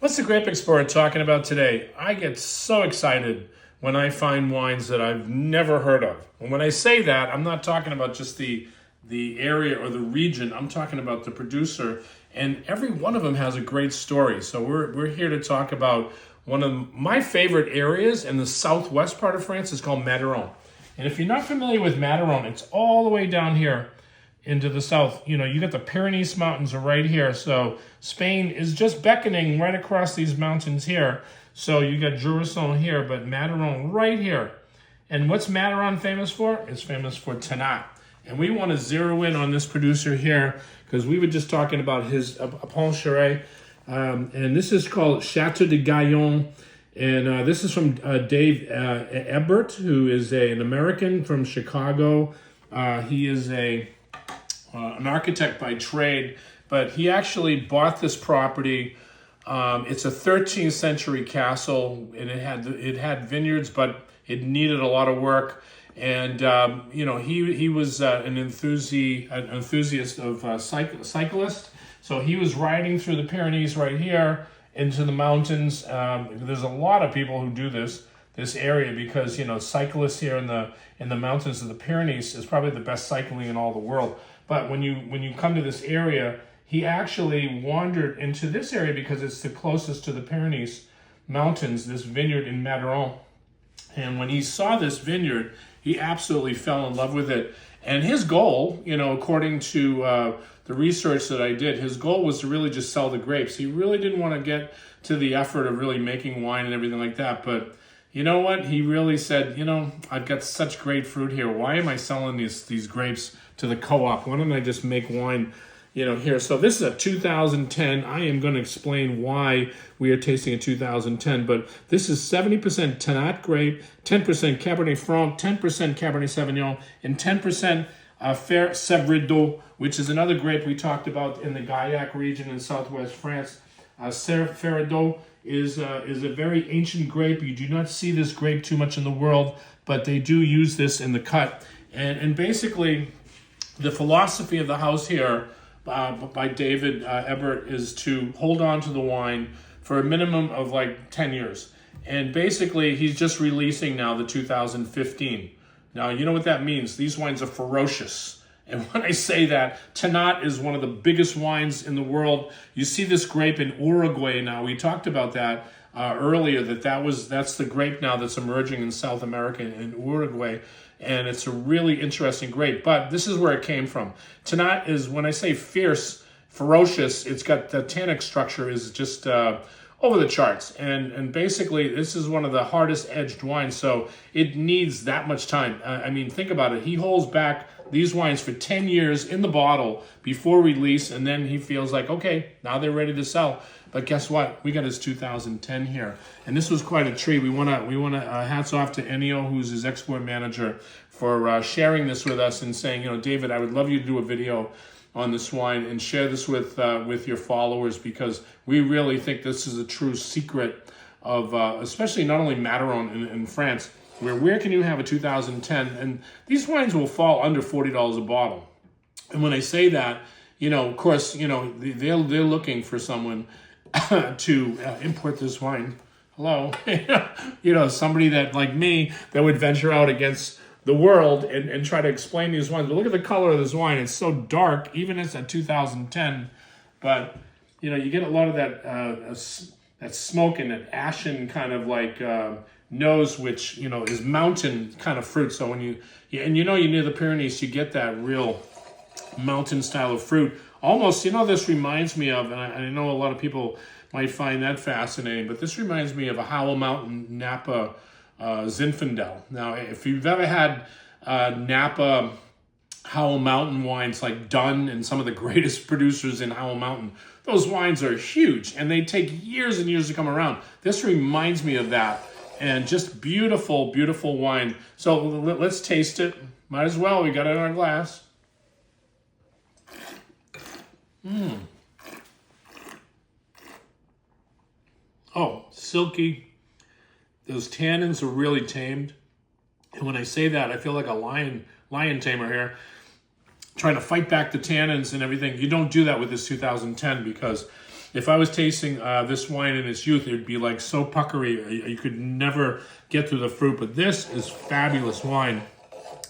What's the Grape Explorer talking about today? I get so excited when I find wines that I've never heard of. And when I say that, I'm not talking about just the area or the region. I'm talking about the producer. And every one of them has a great story. So we're here to talk about one of my favorite areas in the southwest part of France. Is called Madiran. And if you're not familiar with Madiran, it's all the way down here into the south. You know, you got the Pyrenees mountains are right here. So Spain is just beckoning right across these mountains here. So you got Jurisson here, but Madiran right here. And what's Madiran famous for? It's famous for Tannat. And we want to zero in on this producer here because we were just talking about his Apponcheray. And this is called Chateau de Gayon. And this is from David Ebert, who is an American from Chicago. He is an architect by trade, but he actually bought this property. It's a 13th century castle, and it had vineyards, but it needed a lot of work. And you know, he was an enthusiast of cyclist. So he was riding through the Pyrenees right here into the mountains. There's a lot of people who do this area because, you know, cyclists here in the mountains of the Pyrenees is probably the best cycling in all the world. But when you come to this area, he actually wandered into this area because it's the closest to the Pyrenees mountains, this vineyard in Madiran. And when he saw this vineyard, he absolutely fell in love with it. And his goal, you know, according to the research that I did, his goal was to really just sell the grapes. He really didn't want to get to the effort of really making wine and everything like that. But you know what? He really said, you know, I've got such great fruit here. Why am I selling these grapes to the co-op? Why don't I just make wine, you know, here? So this is a 2010. I am going to explain why we are tasting a 2010. But this is 70% Tannat grape, 10% Cabernet Franc, 10% Cabernet Sauvignon, and 10% Fer Servadou, which is another grape we talked about in the Gaillac region in southwest France. Servadou is a very ancient grape. You do not see this grape too much in the world, but they do use this in the cut. And basically, the philosophy of the house here by David Ebert is to hold on to the wine for a minimum of like 10 years. And basically, he's just releasing now the 2015. Now, you know what that means. These wines are ferocious. And when I say that, Tannat is one of the biggest wines in the world. You see this grape in Uruguay now. We talked about that earlier, that's the grape now that's emerging in South America in Uruguay. And it's a really interesting grape. But this is where it came from. Tannat is, when I say fierce, ferocious, it's got the tannic structure is just over the charts. And basically, this is one of the hardest edged wines. So it needs that much time. I mean, think about it. He holds back these wines for 10 years in the bottle before release, and then he feels like, okay, now they're ready to sell. But guess what? We got his 2010 here, and this was quite a treat. We want to hats off to Ennio, who's his export manager, for sharing this with us and saying, you know, David, I would love you to do a video on this wine and share this with your followers, because we really think this is a true secret of, especially not only Madiran in France. Where can you have a 2010? And these wines will fall under $40 a bottle. And when I say that, you know, of course, you know, they're looking for someone to import this wine. Hello, you know, somebody that like me that would venture out against the world and try to explain these wines. But look at the color of this wine; it's so dark, even it's a 2010. But you know, you get a lot of that smoke and that ashen kind of like nose, which, you know, is mountain kind of fruit. So when you know you're near the Pyrenees, you get that real mountain style of fruit. Almost, you know, this reminds me of, and I know a lot of people might find that fascinating, but this reminds me of a Howell Mountain Napa Zinfandel. Now, if you've ever had Napa Howell Mountain wines like Dunn and some of the greatest producers in Howell Mountain, those wines are huge and they take years and years to come around. This reminds me of that. And just beautiful, beautiful wine. So let's taste it. Might as well. We got it in our glass. Oh, silky. Those tannins are really tamed. And when I say that, I feel like a lion tamer here, trying to fight back the tannins and everything. You don't do that with this 2010 because if I was tasting this wine in its youth, it would be like so puckery. You could never get through the fruit. But this is fabulous wine.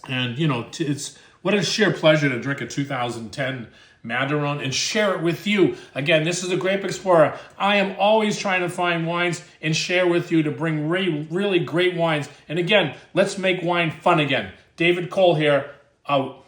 And, you know, it's what a sheer pleasure to drink a 2010 Madiran and share it with you. Again, this is a Grape Explorer. I am always trying to find wines and share with you to bring really great wines. And again, let's make wine fun again. David Kohl here, out.